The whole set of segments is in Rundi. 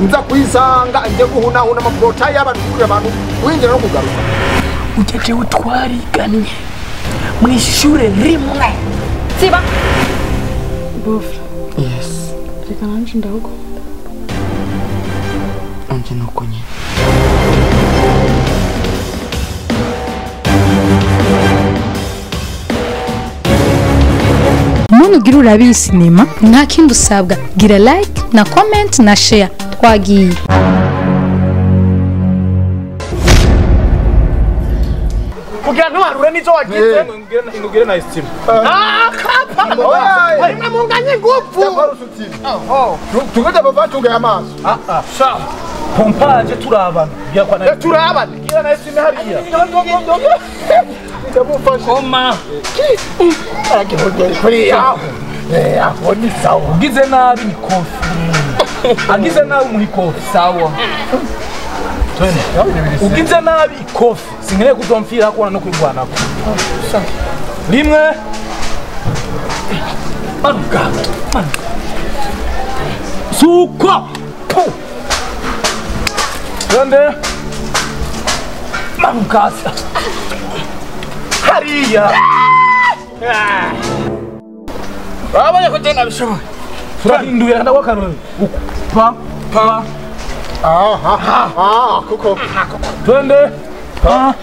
nza kuyisanga nje guhunahuna amaprota y'abantu winjira no kugaruka ujeje utwariganye mwishure rimwe siba bofu Yes. reka nanje ndagukunda Anje nuko nyine. Muntu ugira urabiye sinema nta kindi usabwa gira like na comment na share twagiye kugira ntuharure nizo wagize ingugire na estima kapa harimo munganye ngufu tugeze bava tugaye amaso sha pompaje turabana bya kwa na turabana gira na estima hariya ndamufasha koma aragihogera kuri yaho aho ni sawa ugize nabi ni kofi agize nabi umuha ikofi sawa ugize nabi ikofi sinkeneye kuzomfira hakubona no kwigwanako rimwe manuka suko twende manuka hariya babonye ko tena bishoboye turahinduye kandi wakarore pa pa kuko twende pa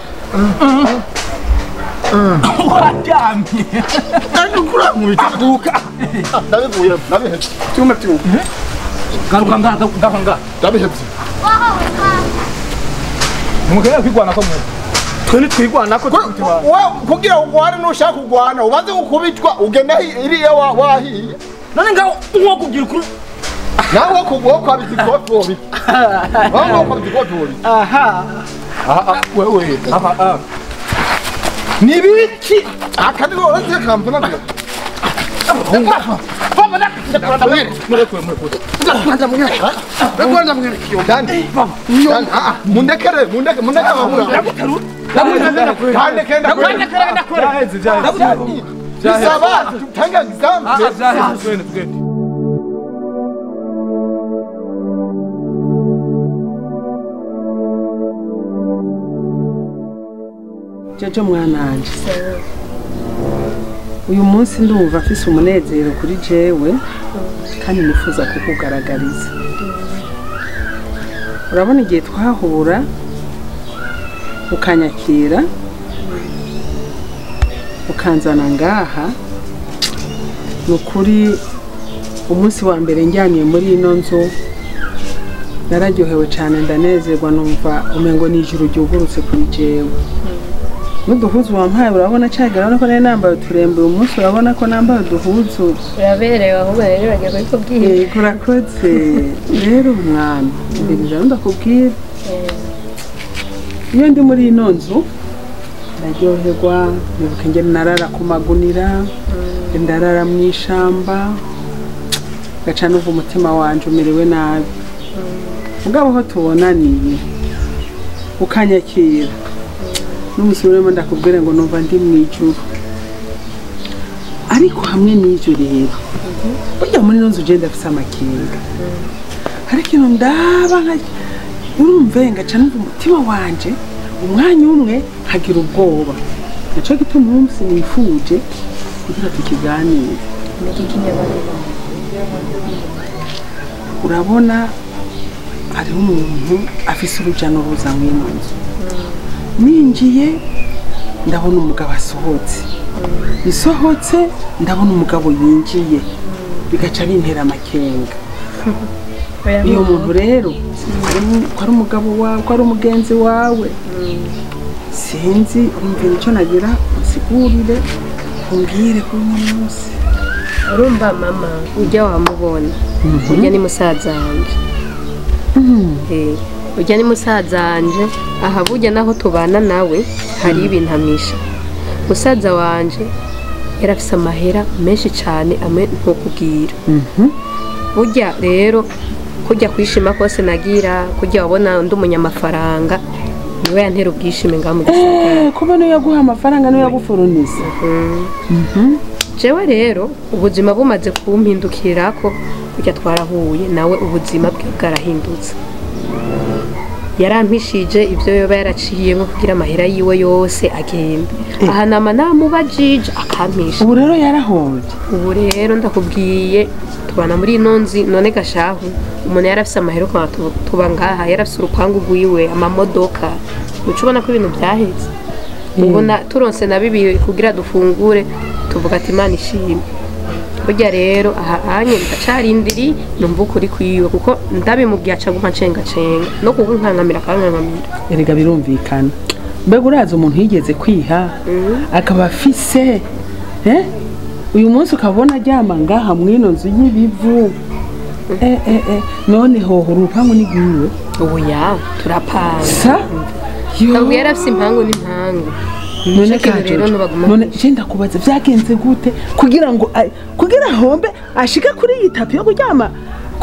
waryamye ndakura mu bitaduka ndabivuye nabihetse cyuma cyuma garuka ngaha ndabihetse mugera kwigwana ko mu twe twigwana ko kugira ugwane nushaka kugwana ubanze gukubitwa ugenda iriya wahiye none ngaho nko kugira kuri nawe kugwa kwabiti kofi wango kwabiti kofi aha wewe aha nibiki akadiro uretse kampana baba ndakunda mwere Rekwanda mwere kiyo dandi mundekere bahura kandi kenda bisaba tutanga example Jojo mwananje uyu munsi ndumva afise umunezero kuri jewe kandi nifuza kukugaragariza urabona igihe twahura ukanyakira ukanzana ngaha nukuri umunsi wa mbere njyaniye muri ino nzu nararyohewe cyane ndanezerwa numva umengo n'ijuru ryugurutse kuri jewe n'uduhuzu wampaye urabona cyagara ko nari nambaye uturembe uyu munsi urabona ko nambaye uduhuzu uraberewe ahubwo rero bagiye kubikubwira kurakoze rero umwana ndabizana ndakubwira iyo ndi muri ino nzu ndaryoherwa nibuka nge narara ku magunira ndarara mu ishamba gaca numva umutima wanje umerewe nabi mugabo ho tubonaniye ukanyakira n'umusuremo ndakubwira ngo numva ndi mu ijuru ariko hamwe n'ijuru rero burya muri nonzo je ndafise amakenga ariko ino ndaba urumve ngaca numva umutima wanje umwanya umwe hagira ubwoba naco gituma umunsi nifuje kugira tukiganire urabona hariho umuntu afise uruja n'uruza mw'ino nzu ninjiye ndabona umugabo asohotse isohotse ndabona umugabo yinjiye bigaca bintera amakenga iyo muntu rero ko ari umugabo wawe ko ari umugenzi wawe sinzi umvira icyo nagira usigurire umbwire kuri uno munsi urumva mama ujya wamubona ujya ni musaza wanje ujya ni musaza wanje aha burya naho tubana nawe hari ibintamisha musaza wanje yarafise amahera menshi cyane amwe ntokubwira burya rero kujya kwishima kose nagira kujya wabona ndi umunyamafaranga niwe yantera ubwishime ngamu gisagara kuba no yaguha amafaranga no yagufuruniza jewe rero ubuzima bumaze kumpindukirako kujya twarahuye nawe ubuzima bwe bwarahindutse yarampishije ibyo yoba yaraciyemo kugira amahera yiwe yose agenda aha nama namubajije akampisha ubu rero yarahonje ubu rero ndakubwiye tubana muri ino nzi none gashahu umuntu yarafise amahera kwa tuba ngaha yarafise urupangu rwiwe amamodoka ucubona ko ibintu byaheze ubona turonse na bibiri kugira dufungure tuvuga ati Imana ishimwe burya rero aha anye ndacarindiri numva ukuri kwiwe kuko ndabimubwiye acaguma cenga no kugunkankamira kankankamira erega birumvikana mbega uraza umuntu yigeze kwiha akaba afise uyu munsi ukabona aryama ngaha mwino nzu y'ibivu none hoho urupangu ni rwiwe oya turapanga sa ntabwo yarafise impangu n'impangu none kajojo none jenda kubaza vyagenze gute kugira hombe ashika kuri iyi tapi yo kuryama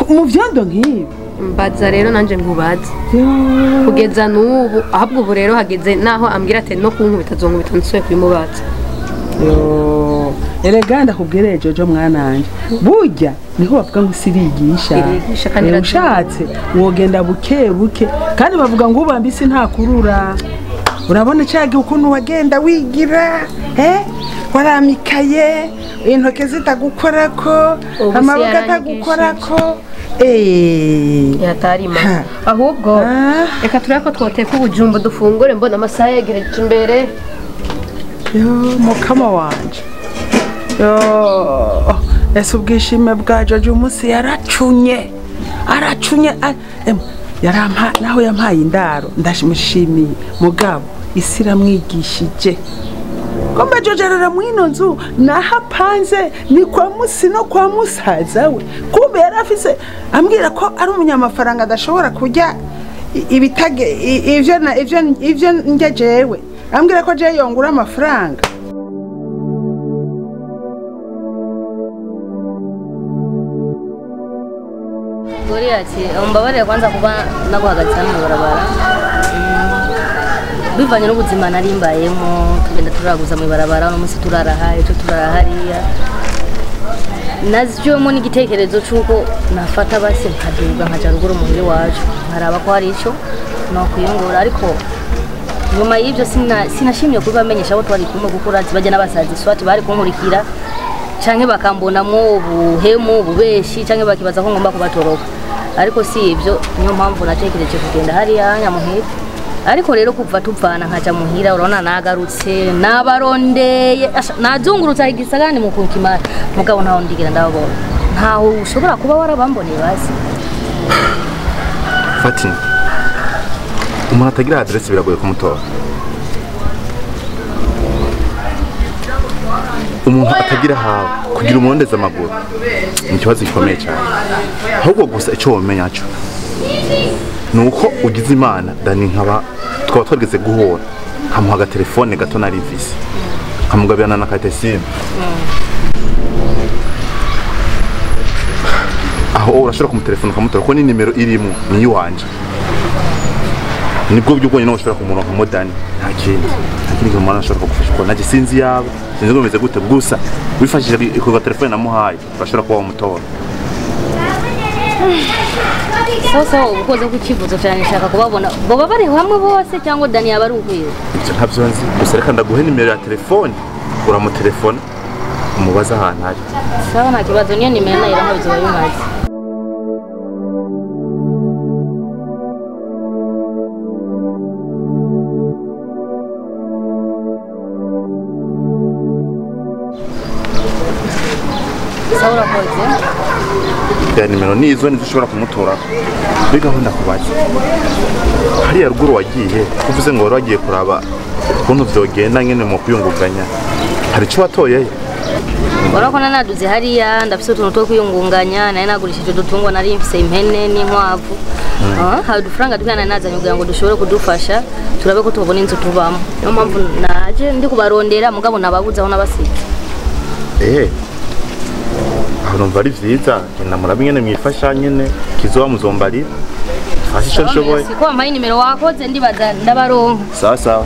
mu vyondo nk'ibi mbaza rero nanje nkubaza kugeza n'ubu ahubwo ubu rero hageze naho ambwira ati no kunkubita zonkubita nsuye kubimubaza erega ndakubwire jojo mwananje burya niho bavuga ngo sirigisha ushatse wogenda buke buke kandi bavuga ngo ubambise nta kurura urabona cyage ukuntu wagenda wigira waramikaye intoke zitagukorako amaboko atagukorako yatarima ahubwo reka turako twoteka ubujumbu dufungure mbona amasaha yegereje imbere mukama wanje ese ubwishime bwa Jojo umunsi yaracunye naho yampaye indaro ndashimishimiye mugabo isi iramwigishije komba Jojo arara mwino nzu nahapanze ni kwa musi no kwa musaza we kumbe yarafise ambwira ko ari umunyamafaranga adashobora kujya ibitage ivyo njye jewe ambwira ko je yongura amafaranga ati umbabarire kwanza kuba naguhagaritse hano mu barabara bivanye n'ubuzima nari mbayemo tugenda turaguza mu barabara no munsi turarahaye cyo turarahariya nazjyemo n'igitekerezo cyuko nafata base nkaduga nkaja ruguru muhire wacu nkaraba ko hari ico no kuyongora ariko nyuma y'ibyo sinashimye kubamenyesha abo twari kumwe gukora zibajya n'abasazi swati bari kunkurikira canke bakambonamwo ubuhemu ububeshi canke bakibaza ko ngomba kubatoroka ariko si ibyo niyo mpamvu natekereje kugenda hariya nyamuhira ariko rero kuva tuvana nkaja muhira urabona nagarutse nabarondeye nazungurutsa igisagani mu kunkimara mugabo ntaho ndigira ndababona ntaho ushobora kuba warabamboneye bazi Fatima umuntu atagira adresse biragoye kumutora umuntu atagira hawe kugira umondeza amaguru ni kibazo gikomeye cyane ahubwo gusa icyo womenya cyo nuko ugize imana dani nkaba twaba twageze guhora nkamuha telefone gato na rivisi nkamugabirana na katesimu aho urashobora kumutelefona ukamutora ko ni nimero irimo ni iwanje nibwo buryo bwonyine ushobora kumuronka modani nta kindi umuntu ashobora kugufasha ko naje sinzi yabo sinzi ngo bimeze gute gusa wifashije iko telefone namuhaye urashobora kuba umutora sasa ukoze ku kivuzo cyane nshaka kubabona boba bari hamwe bose cyangwa Dani yaba ari ukwiye ibyo ntabyo nzi gusa reka ndaguhe nimero ya telefone uramutelefona umubaza ahantu ari sawa nta kibazo niyo nimero nayo nkabizo babimaze sawa rakoze ya nimero nizo ushobora kumutora kuri gahunda kubaza hariya ruguru wagiye uvuze ngo wari wagiye kuraba ukuntu vyogenda nyene mu kuyungunganya hari icyo watoyeyo Warakona naduze hariya ndafise utuntu two kuyungunganya naye nagurishije dutungwa nari mfise impene n'inkwavu hari udufaranga dukana nazanye kugira ngo dushobore kudufasha turabe ko tubona inzu tubamo niyo mpamvu naje ndi kubarondera mugabo nababuze aho nabasize aho numva ari vyiza genda murabe nyene mwifasha nyene kizoba muzombari fasi ico nshoboye siko wampaye nimero wakoze ndibaza ndabaronka sawa sawa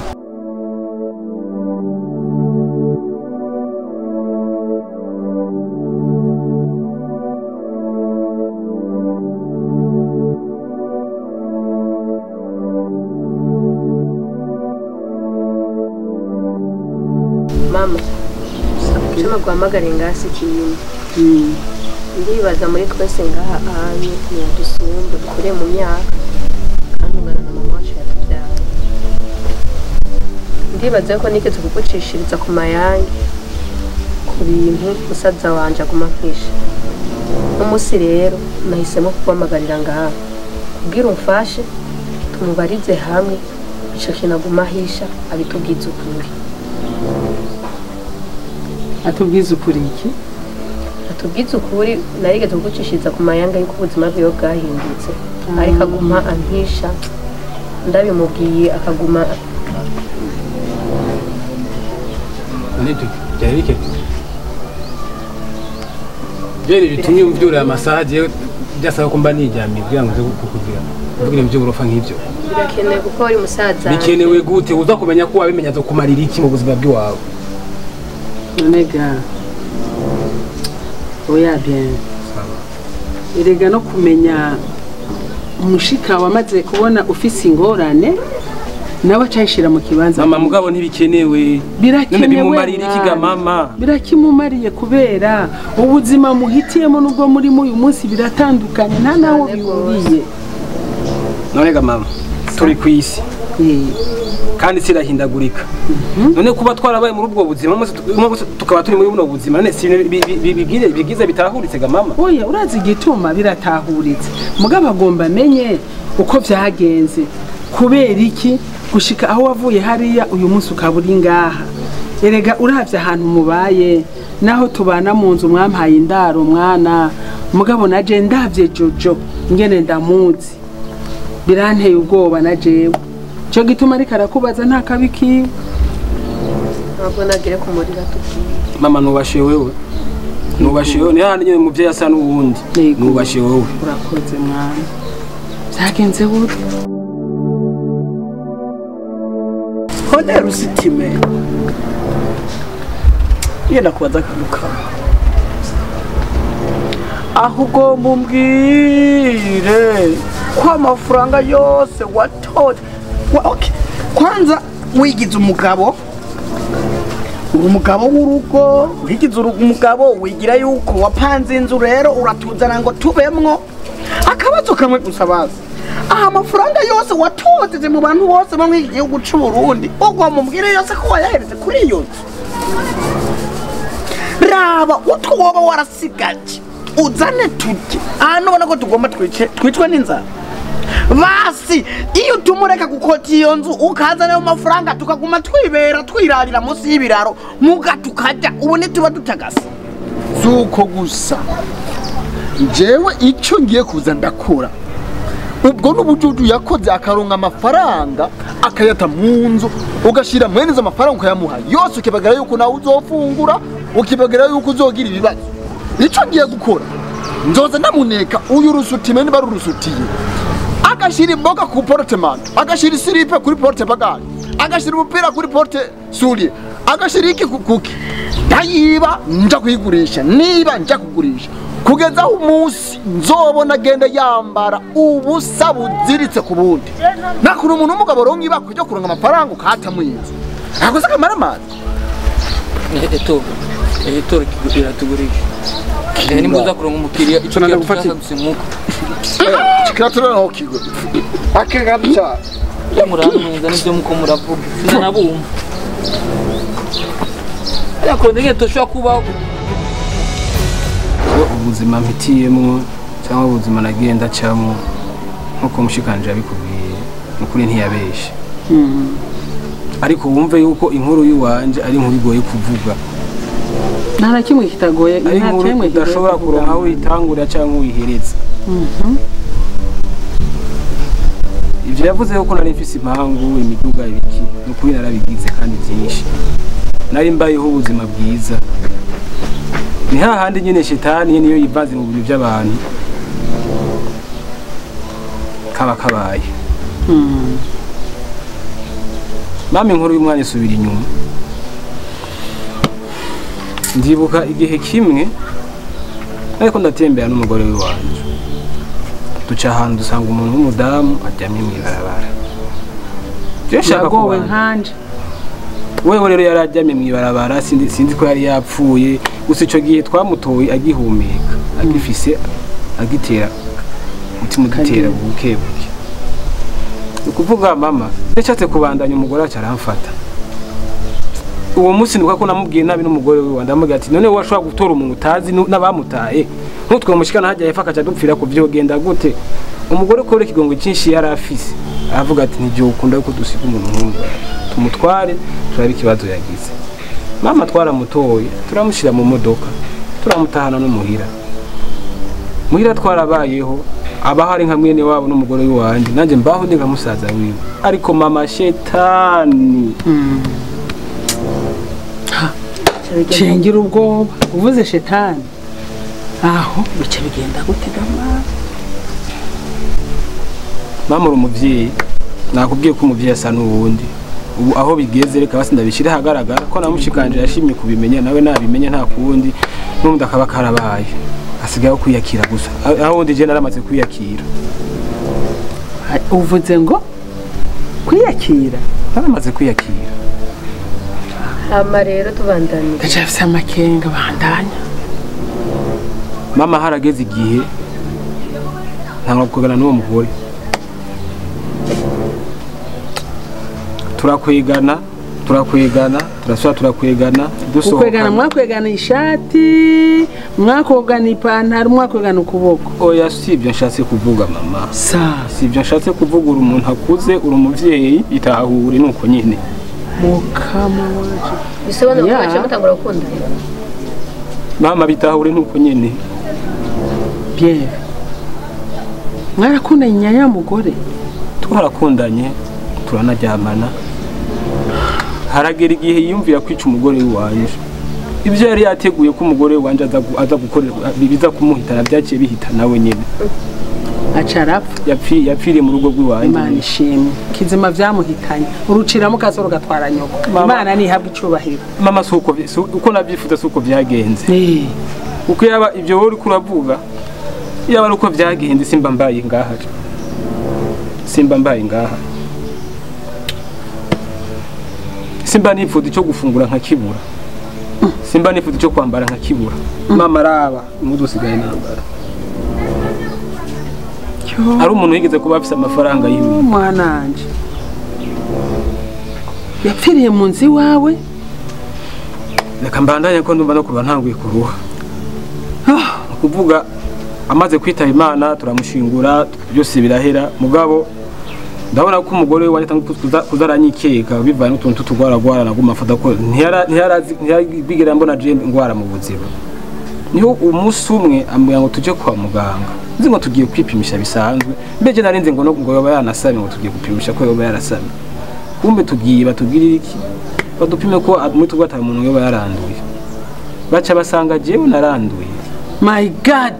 guhamagare ngasi kinini ndibaza muri twese ngaha ahanyu ntiyadusumba dukure mu myaka kandi ungana na mama wacu yatubyaye ndibaza ko nigeze kugucishiriza ku mayange ku bintu musaza wanje aguma mpisha umunsi rero nahisemo kuguhamagarira ngaha kubwira umfashe tumubarize hamwe ico kintu aguma ahisha abitubwiza ukuri. Atubwiza ukuri iki? Atubwiza ukuri narigeze kugucishiriza ku mayanga y'uko ubuzima bwiwe bwahindutse ariko aguma ampisha ndabimubwiye akaguma Nito byarike Jeri bitumye uvyura amasaha je byasaba ko mba nijyamiye kugira ngo kukugira kugira ibyo urofa nk'ibyo birakenewe kuko uri musaza bikenewe gute uza kumenya ko wabimenya zo kumarira iki mu buzima bw'iwawe Nega oya bien irega no kumenya umushika wamaze kubona ufise ingorane nawe cyashira mu kibanza mama mugabo ntibikenewe birakenewe ikiga mama birakimumariye kubera ubuzima muhitiyemo nubwo muri uyu munsi biratandukanye nta naho bihuriye none ga mama turi kwisi kandi sirahindagurika none kuba twarabaye muri ubwo buzima tukaba turi muri buno buzima none si bigize bitahuritse ga mama oya urazi igituma biratahuritse mugabo agomba amenye uko byagenze kubera iki gushika aho wavuye hariya uyu munsi ukaburi ngaha erega uravye ahantu mubaye naho tubana mu nzu mwampaye indaro mwana mugabo naje ndavye jojo ngene ndamuzi biranteye ubwoba na jewe cyo gituma ariko arakubaza nta kabiki ntabwo nagire kumurira tukiye mama nubashe wewe ni handi nyine muvye yasa n'uwundi nubashe wewe urakoze mwana byagenze gute Hone rusitime yenda kubaza kamuka ahubwo mumbwire kwa amafaranga yose watoje okay. Kwanza wigize umugabo w'urugo wigize umugabo wigira yuko wapanze inzu rero uratuzana ngo tubemwo akabazo kamwe gusabaza aha amafaranga yose watoteje mu bantu bose bamwe igihugu cy'u Burundi ubwo mumbwire yose ko wayahereze kuri iyo nzu raba utwo woba warasigaje uzane tujye aha nubona ko tugomba twicwe n'inzara basi iyo tumureka gukota iyo nzu ukaza nayo mafaranga tukaguma twibera twirarira munsi y'ibiraro muga tukajya ubone tuba dutagasa zuko gusa jewe icyo ngiye kuza ndakora ubwo n'ubujuju yakoze akaronka amafaranga akayata mu nzu ugashira mwene izo mafaranga ukayamuha yose ukibagara yuko nawe uzofungura ukibagara yuko uzogira ibibazo icyo ngiye gukora nzoza namuneka uyu rusutime niba rurusutiye agashira imboga ku portemento agashira isiripe kuri porte bagage agashira umupira kuri porte soulier agashira iki kuki ndayiba nja kuyigurisha niba nja kugurisha kugeza umunsi nzobona agenda yambara ubusa buziritse ku bundi nakuri umuntu umugabo ronke ibako ryo kuronka amafaranga ukata mu inzu akoze akamara amazi eto iratugurisha nimbuza kuronka umukiriya icyo ndagufata gusimuka kiratura no kigo akega bya murantuza n'ibyo muko muravuga ndanabumva ariko ndege toshwa kubaho ubuzima mpitiyemo cyangwa ubuzima nagenda cyamo nkuko mushikanje yabikubwiye nukuri ntiyabeshe ariko wumve yuko inkuru y'uwanje ari inkuru igoye kuvuga nta kimwe kitagoye ari inkuru udashobora kuronka aho uyitangurira cyangwa uyihereza ibyo yavuze ko nari mfise impangu imiduga ibiki nukuri narabigize kandi byinshi nari mbayeho ubuzima bwiza ni hahandi nyine shetani niyo yivaze mu bintu by'abantu kaba kabaye mama inkuru y'umwana isubira inyuma ndibuka igihe kimwe ariko ndatembera n'umugore w'iwanje duca ahantu dusanga umuntu w'umudamu aryamye mu ibarabara yagowe nkanje wewe rero yarajyamye mwibarabara sinzi ko yari yapfuye gusa ico gihe twamutoye agihumeka agifise agitera mutima gitera bukebuke ukuvuga mama ndacatse kubandanya umugore acaramfata uwo musi ndwa ko namubwiye nabi n'umugore we ndamubwira ati none washobora gutora umuntu utazi n'abamutaye ntutwe mushikana hajya yefa akaca dupfira ku byo genda gute umugore kore kigongo cyinshi yari afise avuga ati nijye ukunda yuko dusiga umuntu nk'uwo tumutware turabe ikibazo yagize mama twaramutoye turamushira mu modoka turamutahana n'umuhira muhira twarabayeho abahari nka mwene wabo n'umugore wanje nanje mbaho ndi nka musaza wiwe ariko mama shetani cengira ubwoba uvuze shetani aho bice bigenda gutega mama uri umuvyeyi nakubwiye ko umuvyeyi asa n'uwundi ubu aho bigeze reka basi ndabishira hagaragara ko namushikanje yashimye kubimenya nawe nabimenye nta kundi n'undi akaba karabaye asigaye kwiyakira gusa aho ndi je naramaze kwiyakira uvuze ngo kwiyakira naramaze kwiyakira hama rero tubandanye ndacafise amakenga bandanya mama harageze igihe ntabwo kugana n'uwo mugore turakwigana turasubira turakwigana dusohoka ukwegana mwakwegana ishati mwakogana ipantaro mwakwegana ukuboko oya sibyo nshatse kuvuga mama sibyo nshatse kuvuga uri umuntu akuze uri umuvyeyi itahure nuko nyene mukama waje bisobanura ko bacha mutangura gukunda mama bitahure nuko nyene bien mwarakundanye nyanya mugore twarakundanye turanaryamana haragera igihe yiyumvira kwica umugore wanje ibyo yari yateguye ko umugore wanje aza gukorera biza kumuhitana byaciye bihita nawe nyene acarapfa yapfiriye mu rugo rw'iwanje Imana ishimwe kizima vyamuhitanye uruciramo kasoro gatwara nyoko Imana nihabwa icubahiro mama uko nabyifuza suko byagenze uko yaba ibyo wori kuravuga yaba uko byagenze simba mbaye ngaha simba nifuza cyo gufungura nka kibura simba nifuza cyo kwambara nka kibura mama araba mudusigaye nambara ari umuntu yigeze kuba afise amafaranga yiwe mwananje yapfiriye mu nzi wawe reka mbandanye ko ndumva no kuba ntanguye kuruha kuvuga amaze kwitaba Imana turamushingura byose birahera mugabo ndabona ko umugore we wanyita kuzaranyikeka bivanye n'utuntu tutugwaragwara naguma afata ko ntiyarabigera mbona je ngwara mu buzima niho umunsi umwe ambwira ngo tuje kwa muganga nzi ngo tugiye kwipimisha bisanzwe mbeje narinze ngo ngo yoba yanasame ngo tugiye gupimisha ko yoba yarasame kumbe tugiye batugirira iki badupime ko muri tugwata umuntu yoba yaranduye baca basanga jewe naranduye my god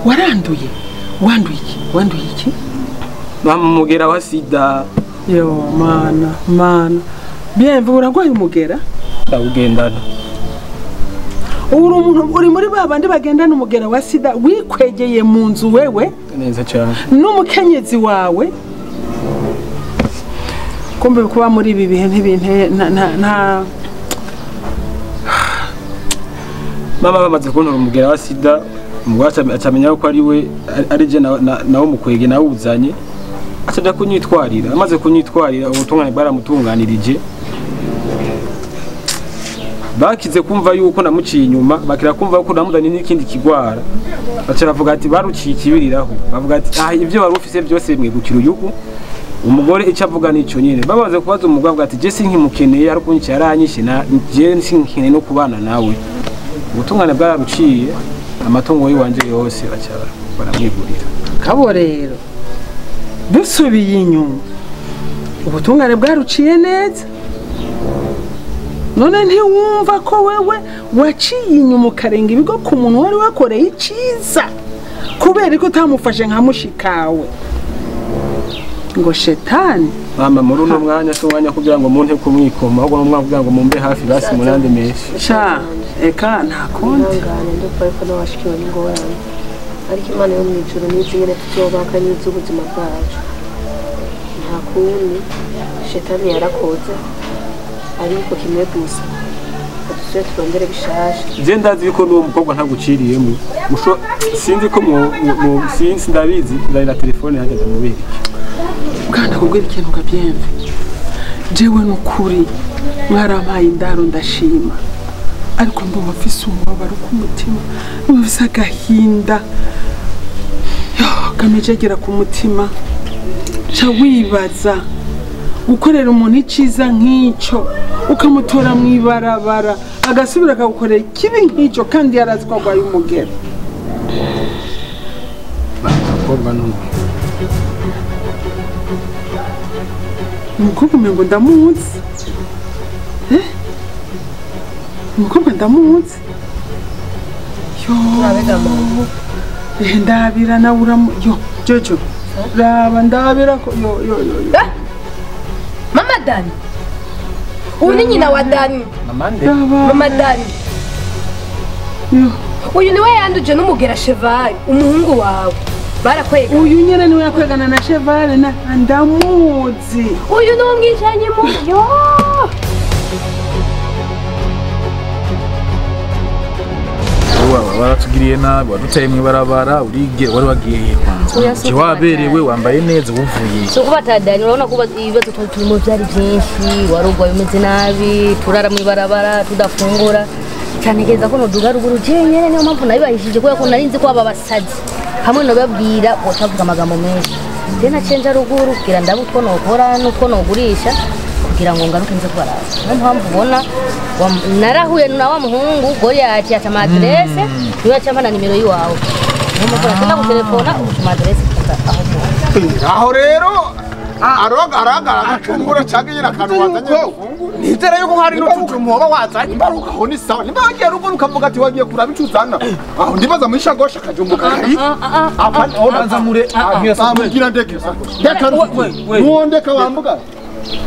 waranduye wanduye iki bamugera wa sida yo mana bien uragwaye umugera ndawugendana uri umuntu uri muri babandi bagendana umugera wa sida wikwegeye mu nzu wewe neza cyane n'umukenyezi wawe kumbe kuba muri ibi bihe ntibinte nta mama bamaze kubona umugera wa sida umugwaca acamenya ko ari we ari je nawo mukwege nawo uzanye acaja kunyitwarira amaze kunyitwarira ubutungane bwaramutunganirije bakize kumva yuko namuciye inyuma bakira kumva yuko namudanye n'ikindi kigwara bacaravuga ati baruciye ikibiriraho bavuga ati ibyo wari ufise byose mwegukira uyuku umugore icyo avuga nico nyene babaze kubaza umugabo ati je sinkimukeneye ariko nci yaranyishe na je sinkikeneye no kubana nawe ubutungane bwararuciye amatungo yiwanje yose bacara baramwigurira kabo rero dusubiye inyuma ubutungane bwaruciye neza none ntiwumva ko wewe waciye inyuma ukarenga ibigo ku muntu wari wakoreye iciza kubera ko utamufashe nka mushikawe ngo shetani mama muri uno mwanya so mwanya kugira ngo muntu kumwikoma ahubwo no mwanya kugira ngo mumbe hafi basi munande meshi sha eka nta kundi ndumva ko nawashikiwe n'ingorane ariko Imana yo mwijuru n'izingene tuzobaka n'iz'ubuzima bwacu nta kundi shetani yarakoze ariko kimwe gusa dusubire turondere bishasha je ndazi yuko n'uwo mukobwa ntaguciriyemo sinzi ko sinzi ndabizi ndahira telefone hajya ndamubera bwana kubwira ikintu gabyemve jewe n'ukuri mwarampaye indaro ndashima ariko ndumva mfise umubabaro ku mutima mfise agahinda kamejegera ku mutima ca wibaza gukorera umuntu iciza nk'icyo ukamutora mu ibarabara agasubira akagukorera ikibi nk'icyo kandi yarazi ko arwaye umugera umukobwa umengo ndamuzi umukobwa ndamuzi ndabira nawe yo jojo raba ndabira ko yo Mama Dani uyu ni nyina wa Dani Mama Dani uyu niwe yanduje n'umugera Cheval umuhungu wawe barakwega uyu nyene niwe yakwegana na Cheval na ndamuzi uyu ni umwijanye mu yo baratugiriye nabi wadutaye mu ibarabara urige wari wagiye kwanza je waberewe wambaye neza uvuye so kuba tadani urabona kuba ibibazo turimo byari byinshi warugwa bimeze nabi turara mu ibarabara tudafungura cyanegeza ko noduga ruguru jenyene niyo mpamvu nabibahishije ko yako narinzi ko aba basazi hamwe no babwira botavuga amagambo menshi dena cenja ruguru kugira ndabutwo nokora nuko nogurisha kugira ngo ngaruke nze kubarara niyo mpamvu ubona narahuye na wa muhungu gori yacu ya adresse niyo cyamana nimero yiwawe niyo mpamvu gutelefona utuma adresse aho rero arogaraga agacungura cyangwa nyina kantu wazanye nizera yuko hari n'utujumu woba wazanye imbaruka aho ni sawa nimba wagiye ruguru ukavuga ati wagiye kuraba icuzana aho ndibaza muri shagosha akajumbuka kari apa oranza mure amugira ndeke ndeka nuondeka wambuga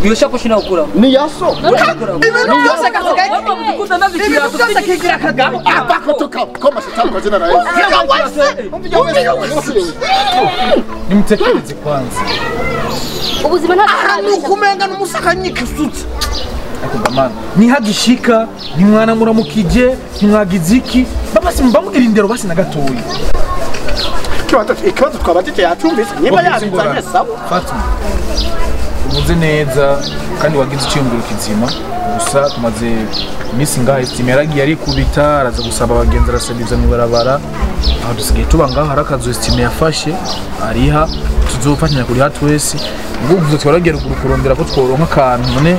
Yosha kushina ukura. Ni yaso. Ibintu byose kasigaye kikunda ndavikira byose kigira kagabo. Abako toka koma shetani kwa jina la Yesu. Nimtekeleze kwanza. Ubuzima nta kumenga n'umusakanyika usutse. Akunda mana. Nihagishika, nimwana muramukije, nimwagiziki, basi mbamugira indero basi na gatoyi. Ikibazo twabatije yacumbise niba yazanye sawa. Fatuma. Ubuze neza kandi wagize icyumviro kizima gusa tumaze iminsi ngaho esitime yaragiye ari kubita araza gusaba abagenzi arasabiza mu barabara aho dusigaye tuba ngaho hari akazu esitime yafashe ariha tuzofatanya kuri hatwese ubwo twaragiye ruguru kurondera ko tworonka akantu none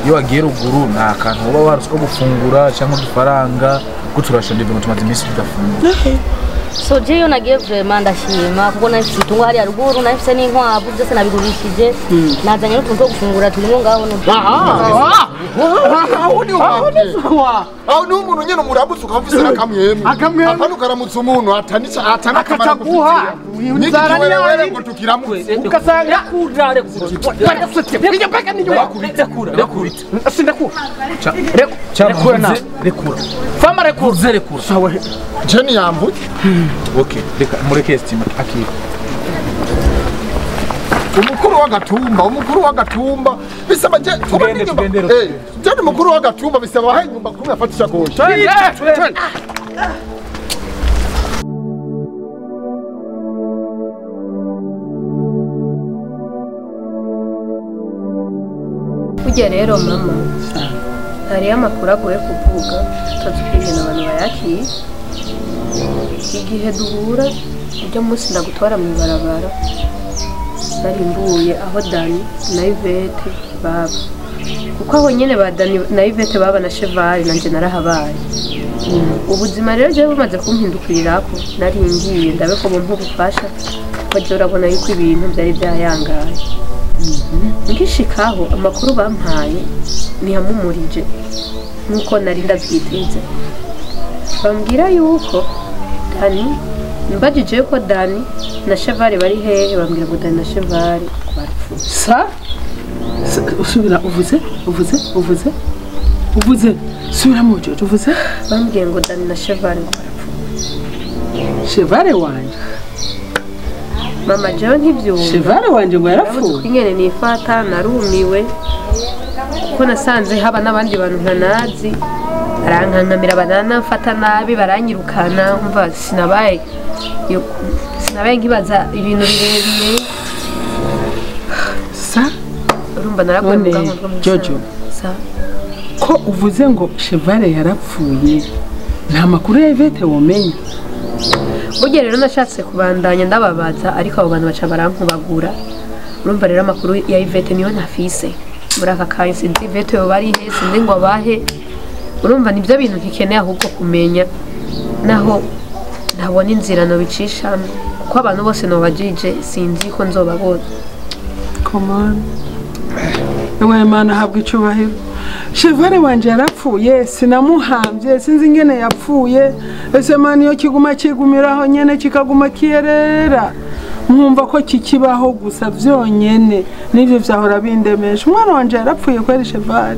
iyo wagiye ruguru nta kantu uba waruswa gufungura cyangwa udufaranga ko turashonje ibintu tumaze iminsi tudafungura so jeyo nagiye vraiment ndashima kuko nafite itungo hari ruguru nafite n'inkwavu byose nabigurishije nazanye n'utuntu two gufungura turimo ngaho aho ni umuntu nyene murabutse ukavise nakamwemwe apana ukaramutsa umuntu atana kamara guha nizarani ngo tukiramutse ukasanga kurare kujya paka ni rekura sindakura rekura fama rekura sawa jeni yambu okay reka mureke estima akiri umukuru w'agatumba bisaba je je mukuru w'agatumba bisaba hayi nyumba kumwe afatisha gosha Ujya rero mama hari amakuru agoye kuvuga tutazukije n'abantu bayakiye igihe duhura ujya munsi ndagutwara mu barabara nari mbuye aho Dani na Yvette baba kuko aho nyene ba Dani na Yvette baba na Cheval nanje narahabaye ubuzima rero je bumaze kumpindukirirako nari ngiye ndabe ko bompa ubufasha ko je urabona yuko ibintu byari byayangaye ngishikaho amakuru bampaye ntihamumurije nuko nari ndabyiteze bambwira yuko Dani mbajije ko Dani na Cheval bari hehe bambwira ngo Dani na Cheval barapfuye sa usubira uvuze subira mu cyo uvuze bambwiye ngo Dani na Cheval barapfuye Cheval wanje mama jewe ntibyumva Cheval wanje ngo yarapfuye nyene nifata narumiwe kuko nasanze haba n'abandi bantu ntanazi barankankamira bananamfata nabi baranyirukana umva sinabaye nkibaza ibintu birebire sa urumva narakwemera Jojo ko uvuze ngo Cheval yarapfuye nta makuru ya Yvette womenye burya rero nashatse kubandanya ndababaza ariko abo bantu baca barankubagura urumva rero amakuru ya Yvette niyo ntafise muri aka kanya sinzi Yvette yo bari he sinzi ngo abahe urumva nibyo bintu ntikeneye ahubwo kumenya naho ntabona inzira no bicishamo kuko abantu bose no bajije sinzi ko nzobabona komana ewe mana habwa icubahiro Cheval wanje yarapfuye sinamuhambye sinzi ingene yapfuye ese mani yo kiguma kigumiraho nyene kikaguma kiyerera mwumva ko kikibaho gusa vyonyene nivyo vyahora bindemesha umwana wanje yarapfuye kweri Cheval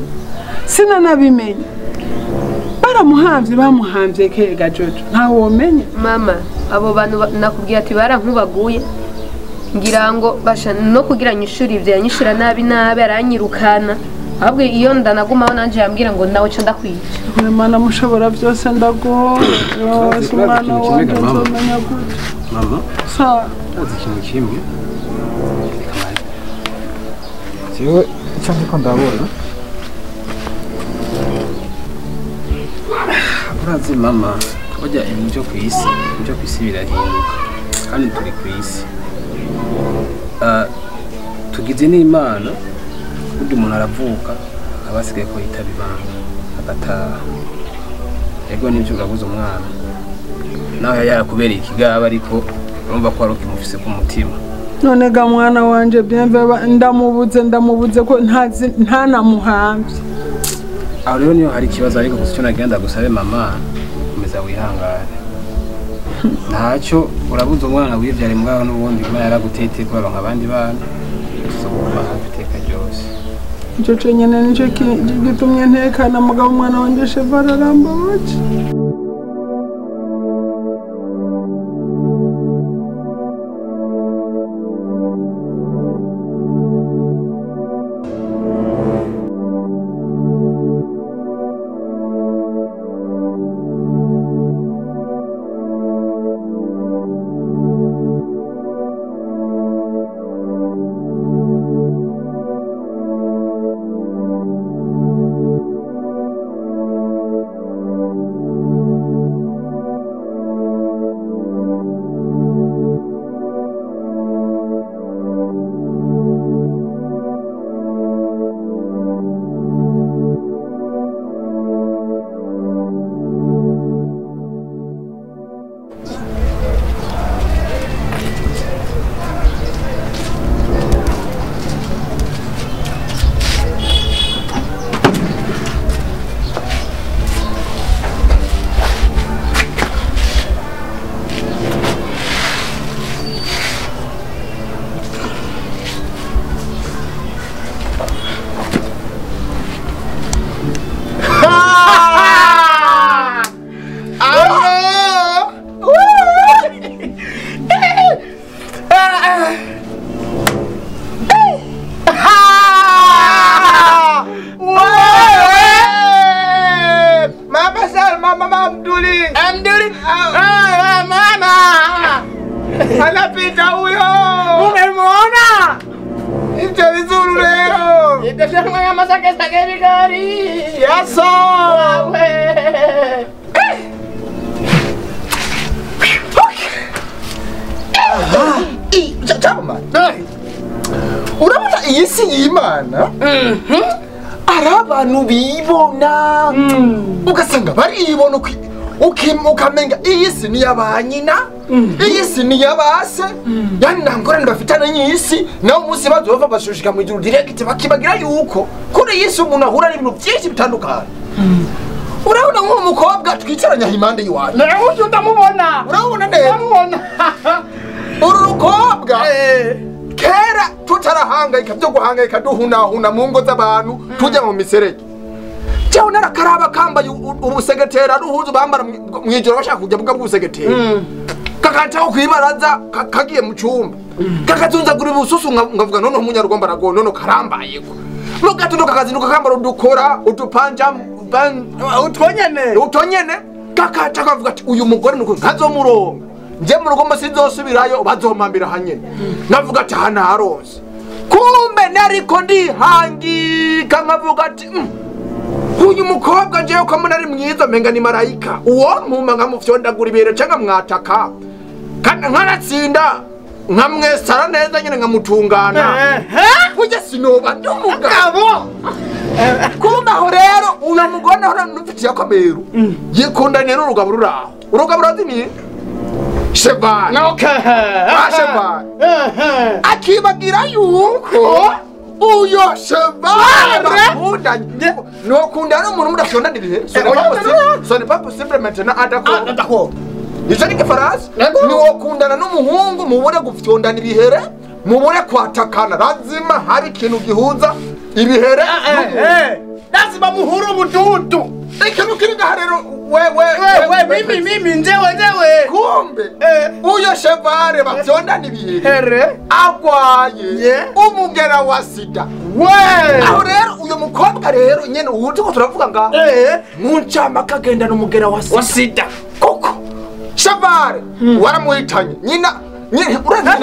sinanabimenye baramuhambye bamuhambye kega Jojo ntawe womenye mama abo bantu nakubwiye ati barankubaguye ngira ngo basha no kugira nyishuri ivyo yanyishura nabi aranyirukana ahubwo iyo ndanagumaho nanje yambwira ngo nawe ca ndakwica Imana mushobora byose ndagora umwana wanje nzomenya gute mama sawa azi ikintu kimwe jewe icyo ndiko ndabona urazi mama burya ibintu byo ku isi birahinduka kandi turi ku isi tugize n'Imana undi umuntu aravuka abasigaye ko yitaba ibanga agataha ego nivyo urabuze umwana nawe yarakubereye ikigaba ariko urumva ko ari ukimufise ku mutima none ga mwana wanje bienve ndamubuze ko ntanamuhambye aho rero niyo hari ikibazo ariko gusa icyo nagenda gusabe mama komeza wihangane ntacyo urabuze umwana wivyare mwaho n'ubundi Imana yaragutete ko baronka abandi bana tuzoguma hafi iteka ryose Jojo nyene nico gitumye ntekana mugabo umwana wanje Cheval arambabaje Anapita huyo. Umemwona? Hicho vizuri leo. Itasema ya masake sageri gari. Yaso. Wewe. Chama. Urabona iyi si y'Imana? Arabantu bibona. Ugasanga baribona ukamenga iyi si ni yabanyina. Iyi si ni yabase. Yani nangorane bafitana nyisi naho umunsi bazova bashushika mu ijuru direct bakibagira yuko kuri iyi si umuntu ahura n'ibintu byinshi bitandukanye. Urabona nk'umukobwa twicaranya impande yiwacu. Nawe uyu ndamubona. Urabona neza. Ndamubona. Urukobwa kera tutarahangayika byo guhangayika duhunahuna mu ngo z'abantu tujya mu miserege. Cyo narakaraba kambaye ubusegetera ruhuzu bambara mwijoro bashaka kujya buga bw'ubusegetera. Kakataho kwibaraza kagiye mu cyumba. Kakazunza kuri bususu ngavuga none umunyarwanda rago none karambayeko. mugatuduka kazinduka kambara udukora utupanja utonyene kakaca kavuga ati uyu mugore nuko nkazomuronga nje mu rugo sinzosubirayo bazompambira hanyene navuga ati hana harose kumbe nariko ndihangika nkavuga ati uyu mukobwa nje uko mbona ari mwiza menga ni marayika uwo mpuma nkamufyondagura ibere cyangwa mwataka kandi nkaratsinda nkamwesara neza nyine nkamutungana kujya sinoba ndumugabo kumbe aho rero uyu mugore naho nufitiye akameru yikundanira urugabo ruraho urugabo ruzini Cheval Cheval akibagira yuko uyo Cheval bakundanye nokundana umuntu mudafyondana ibihe so ni pas possible maintenant d'accord Ico ni kifaransa ni wokundana n'umuhungu mubure gufyondana ibihere mubure kwatakana lazima hari ikintu gihuza ibihere lazima muhuru ubududu ikintu kiri gaharero wewe mimi njewe kumbe uyo Cheval bafyondana ibihere agwaye umugera wa sida aho rero uyo mukobwa rero nyene ubuti ko turavuga nga muncama kagenda n'umugera wa sida koko Cheval waramuhitanye nyina urana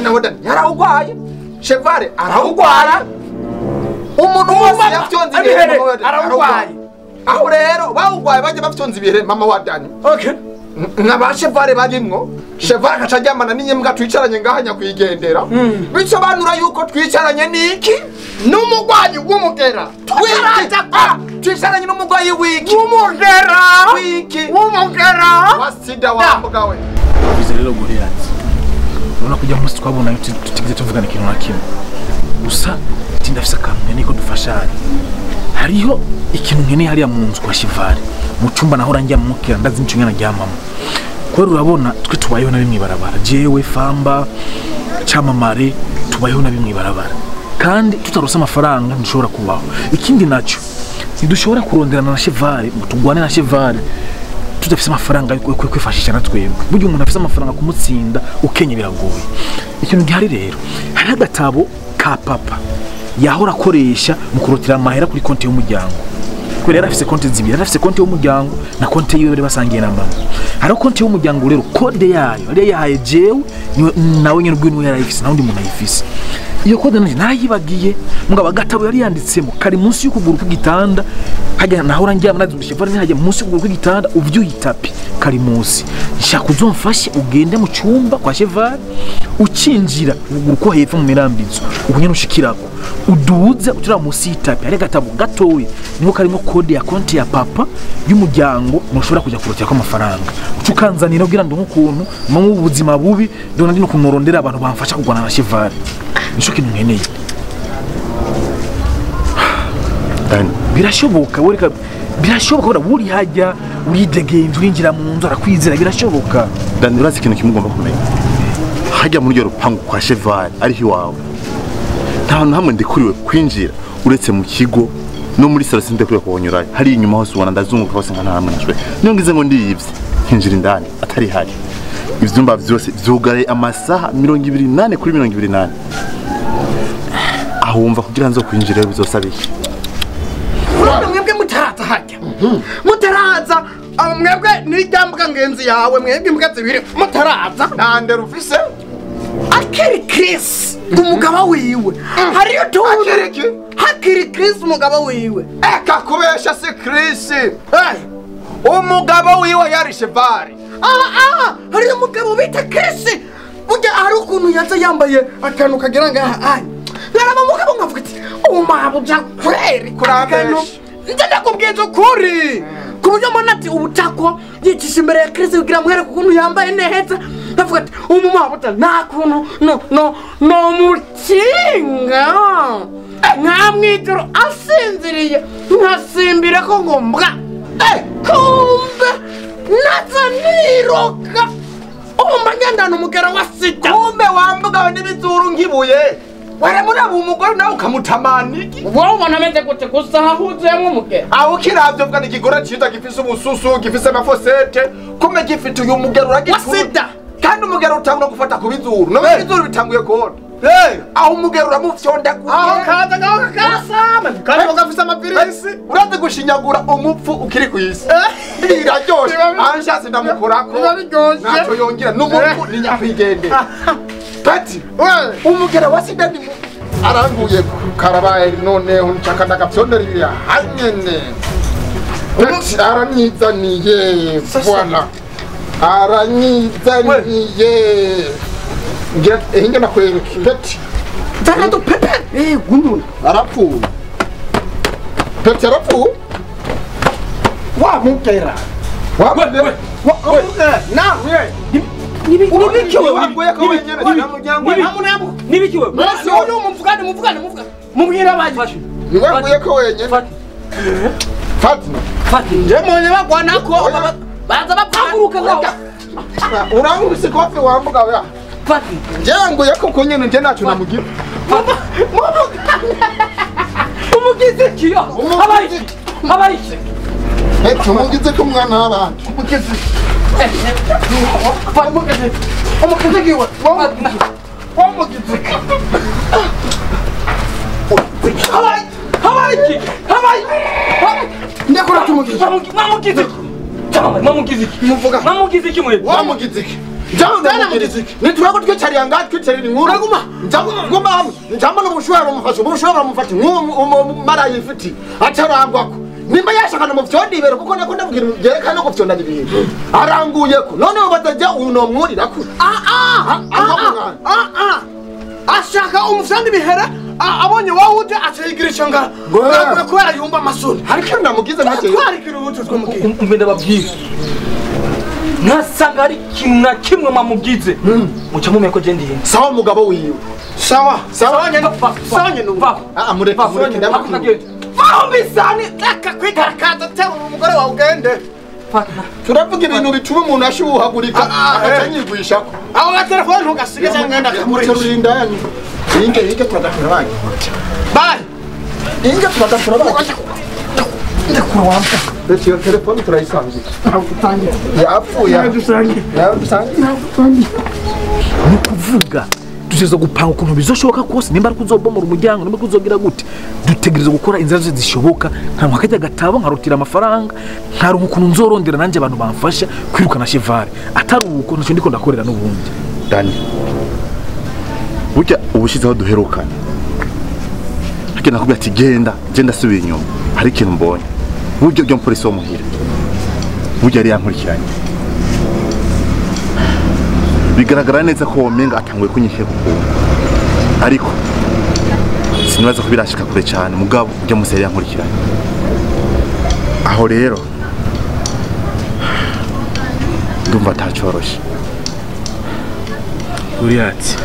na wadani yarawugwaye Cheval arawugwara umuntu wose yafyonze ibihere arawugwaye aho rero bawugwaye baje bafyonze ibihere mama wadani naba Cheval barimwo Cheval akacajyamana n'inyembwa twicaranye ngahanya kwigendera bisobanura yuko twicaranye niki n'umugwayi w'umugera twicaranye n'umugwayi wiki w'umugera wasida wambuga we bize rero guriyanze urabona kujya munsi twabona tutigeze tuvugana ikintu na kimwe gusa tindafise akantu niko dufashanye hariho ikintu nkene hariya mu nzu kwa Cheval mu cyumba naho rangiye mukira ndazi nicyo nyana ryamama kwero urabona twe tubayeho na bimwe barabara jewe famba cyamamare tubayeho na bimwe barabara kandi tutarosa amafaranga ndushobora kubaho ikindi nacyo ntidushobora kuronderana na Cheval tugwane na Cheval tudafise amafaranga yo kwifashisha natwebwe buryo umuntu afise amafaranga kumutsinda ukenye biragoye ikintu gihari rero hari agatabo ka papa yahora akoresha mu kurotira amahera kuri konti y'umuryango kubera yarafise konti zibiri yarafise konti y'umuryango na konti yiwe bari basangiye na mama hari konti y'umuryango rero kode yayo ari yahaye jewe nawe nyine ubwo yarayifise nawe ndi muntu ayifise iyo kode narayibagiye mugabo agatabo yari yanditsemo kari munsi y'ukuguru kw'igitanda hajya nahora njya manazi Cheval ni hajya munsi y'ukuguru kw'igitanda uvyuyitapi kari munsi nshaka uzomfashe ugende mu cyumba kwa Cheval ucinjira ukuguru ko hepfo mu mirambizo ubunyene ushikirako uduze utura munsi y'itapi ari gatabo gatoyi niko karimo kode ya konti ya papa y'umuryango mushobora kujya kurotya ko amafaranga ukanzanira kugira ngo nk'ukuntu mu buzima bubi ndona ndino kumurondera abantu bamfasha kugwana na Cheval nisho kintu nkeneye birashoboka wereka birashoboka ura buri hajya uridegeye urinjira mu nzu arakwizera birashoboka Dani urazi ikintu kimugomba kumenya hajya muri yo rupangu kwa Cheval ari hiwawe nta hamwe ndikuriwe kwinjira uretse mu kigo no muri salasi ndekuriwe kuhonyura hari inyuma hose ubona ndazunguka hose nka ntamwe nashwe niyo ngize ngo ndiyivye hinjira indani atari hari ivyumba vyose vyugare amasaha 28 kuri 28 aho wumva kugira nzo kwinjira bizosabiki urabona mwebwe mutaraza hajya mutaraza mwebwe n'iryambwa ngenzi yawe mwebwe imbwa zibiri mutaraza nande rufise akiri Chris umugabo wiwe hariyo akiriki hakiri Chris umugabo wiwe eka kubesha si Chris umugabo wiwe yari Cheval hariyo umugabo bita Chris burya hari ukuntu yaza yambaye akantu kagira ngaha naraba mugabo ngavuga ati umabuja kweri kurabesha nje ndakubwiza ukuri kuburyo mbona ati ubutako yicisha imbere ya Chris kugira mwere kukuntu yambaye neza ndavuga ati umumabuta nta kuntu no mukinga nkamwijoro asinziriye nkasimbira ko ngombwa kumbe naza niroka umanyandana umugera wa sida kumbe wambugawe n'ibizuru nkibuye waramura umugore nawe ukamutamaniki wowe ubona ameze gute gusa hahuzuyemo umugera aho kiravyo bwa n'ikigora ciza gifise ubususu gifise amafosete kume gifite uyu mugero uragitunda kandi umugero utangura gufata ku bizuru no bizuru bitanguye kona aho umugero uramufyondaguye aho kaza ngaho kakasama kandi bagafisa amapirisi uraze gushinyagura umupfu ukiri ku isi biraryoshe anshatse ndamukorako ntacyo yongera n'umupfu ni nyakwigendera pati umugero wa sida ni aranguye karabaye noneho nshaka ndagapyonderira hanyene pati aranyizaniye voilà aranyizaniye ngira hinge nakwereka pati Zanato pepe gundu arapfuye pati arapfuye wa mukera wa mukera na nibikiwe wanguye ko wenyene namuryango nibikiwe basi uyu muvugane mubwira baje niwe nguye ko wenyene Fati nje mwenye bagwanako baza bapaguruka ngaho uranguruse kofe wambuga we Fati nje nguye ko kunyene nje nacu namugira umugize kiyo abayiki umugize ko mwana w'abantu umugize umugize kiyo umugize hawaii ndakora tumugize mamugize ki mwe wamugize ki niturako twicariye ngaha twicarira inkuru njambo n'ubushobora bamufata nk'umara yifiti atarangwako nimba yashakana mu vyondibero kuko nako ndavugira byerekana no gufyonda ibintu aranguyeko none batajya uno mwurirako ashaka umufyanda ibihera abonye wawuje acayigirisha nga kubera yumva amasoni ariko ndamugize ntacyo twarikira ubuto twamubwira umve ndababwira nasanga ari ikintu na kimwe mamugize muca mumenya ko je ndiye sawa umugabo wiwe sawa nyene mureke ndabakwiye vaho bisani reka kwigaragaza tewe umugore wawe ugende turavuga ibintu bituma umuntu ashuhagurika akanyigwishako aho gatelefone ntugasige cyangwa ngenda kamurinda yani inge turadakura banye bye inge turadakura banye ndakura wampa iyo telefone turayisangiye yapfuye dusangiye ni ukuvuga dutegereza gupanga ukuntu bizoshoboka kose nimba ari kuzobomora umuryango nimba kuzogira gute dutegereza gukora inzira zose zishoboka nkaronka akajya gatabo nkarutira amafaranga nkaronka ukuntu nzorondera nanjye abantu bamfasha kwirukana Cheval atari uko ntacyo ndiko ndakorera n'ubundi Dani burya ubushizeho duherukana hagenda nakubwira ati genda subiye inyuma hari ikintu mbonye burya byo polisi wo muhira burya yari yankurikiranye bigaragara neza ko womenga atanguye kunyishyira kukuntu ariko sinibaza ko birashika kure cyane mugabo ujya musi yari yankurikiranye aho rero ndumva atacoroshe Uriati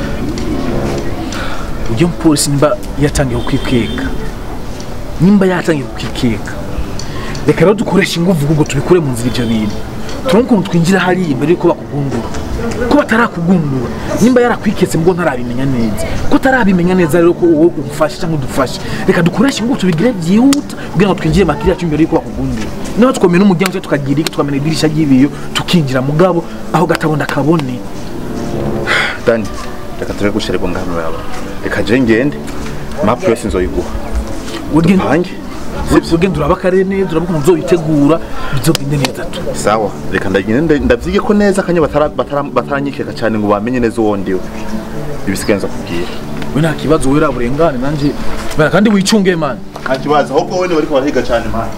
ujya polisi nimba yatangiye kwikeka reka rero dukoresha ingufu kuko tubikure mu nzira ibyo bintu turonka ukuntu twinjira hariya imbere yuko bakugundura ko batarakugundura nimba yarakwiketse mbwo ntarabimenya neza ko tarabimenya neza rero ko wowe umfashe cyangwa udufashe reka dukoresha ingufu tubigire byihuta kugira ngo twinjire makiri yacu imbere yuko bakugundura niba tukomeye n'umuryango cyo tukagira iki tukamena idirisha ry'ibiyo tukinjira mugabo aho gatabonda kabone Dani reka tureke gushyirwa ngano yawe reka je ngende map yose nzoyiguha upange ugenda urabakare neza urabuka uzobitegura bizogende neza tu sawa reka ndagende ndavyige ko neza kanye bataranyikeka cyane ngo bamenye neza uwo ndiwe ibisigenza kubwira we nta kibazo wera burengane nanje kandi wicunge man nta kibazo ahubwo wowe ni bari kubahiga cyane man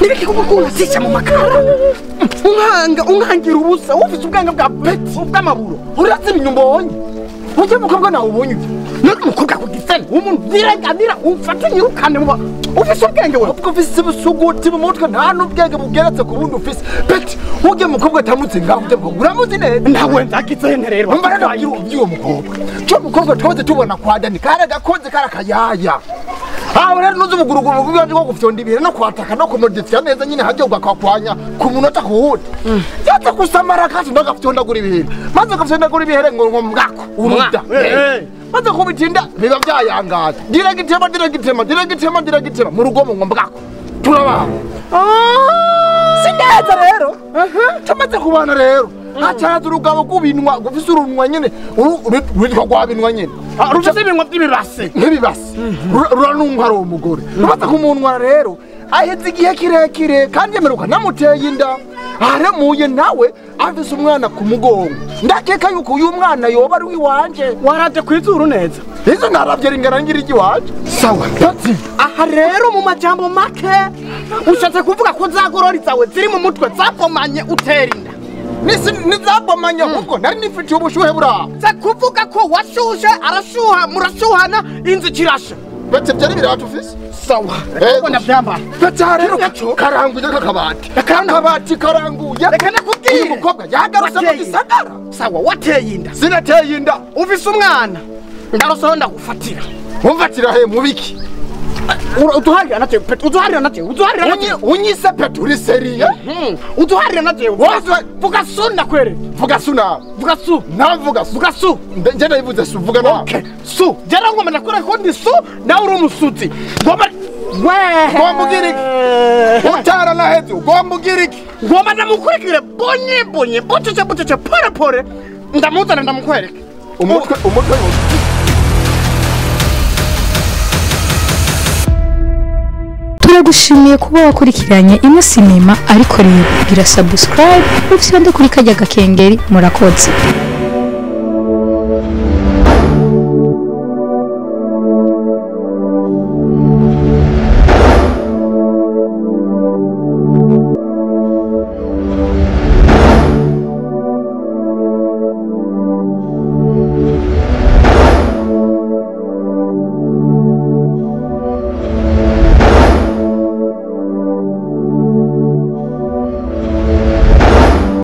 Nibiki kugukura sica mu makara unkangira ubusa ufite ubwenge bwa beti bw'amaburo urazi ibintu mbonye ujye mukobwa nawe ubonye ibyo n'umukobwa ku gisani umuntu bireganira umfate nyirukane muba ufite ubwenge we ubwo ufite ibisuguti mu mutwe nta n'ubwenge bugeretse ku bundi ufite beti ujye mukobwa atamutse ngaho ujye mukobwa uramuzi neza nawe ndakitse nte rero mbara nagira uwo mukobwa cyo mukobwa twaze tubona kwa Dani kare gakonze kare kayaya aho rero nuzi ubuguruguru bw'ibyo bwo gufyonda ibire no kwataka no kumodifya neza nyine hajye ugakwanya ku munota ku wundi yata kusamara kandi ndagafyondagura ibire maze gafyondagura ibire ngo mbwako uruda maze kubitinda biba byayangaza diragitema mu rugo ngo mbwako turaba sineza rero tumaze kubana rero acaza urugabo kubinwa gufise urunwa nyene rwitwa gwabinwa nyene rufise ibinwa by'ibibase nk'ibibase ruranumva ari umugore rubaza kumunwa rero aheze igihe kirekire kandi yemeruka namuteye inda aremuye nawe afise umwana ku mugongo ndakeka yuko uyu mwana yoba ari wiwanje waraje kwizuru neza izo naravye ringana ngira iki waje sawa pati aha rero mu majambo make ushatse kuvuga ko zagorori zawe ziri mu mutwe zapomanye utera inda nizabomanya ahubwo nari nifitiye ubushuhe buraho se kuvuga ko washushe arashuha murashuhana inzu kirasha bete byari biratu ufise sawa ubona byamba bete rero karanguye kakabati karanguye reka nakubwiye umukobwa yagarutse mu gisagara sawa wateye inda sinateye inda ufise umwana ndarosoho ndagufatira umfatira he mubiki utuharira nate pet utuharira nate unyise pet uri seriye utuharira nate vuga suna kwere vuga suna vuga su na vuga su nje ndayivuze su vuga na okay su jera ngoma nakora ko ndi su na uri umusuzi ngoma ngoma giriki utara na hetu ngoma giriki ngoma ndamukurikire bonye bocece pore ndamuzana ndamukwereka umutwe turagushimiye kuba wakurikiranye ino sinema ariko rero gira subscribe ufite kuri kajya gakengeri murakoze.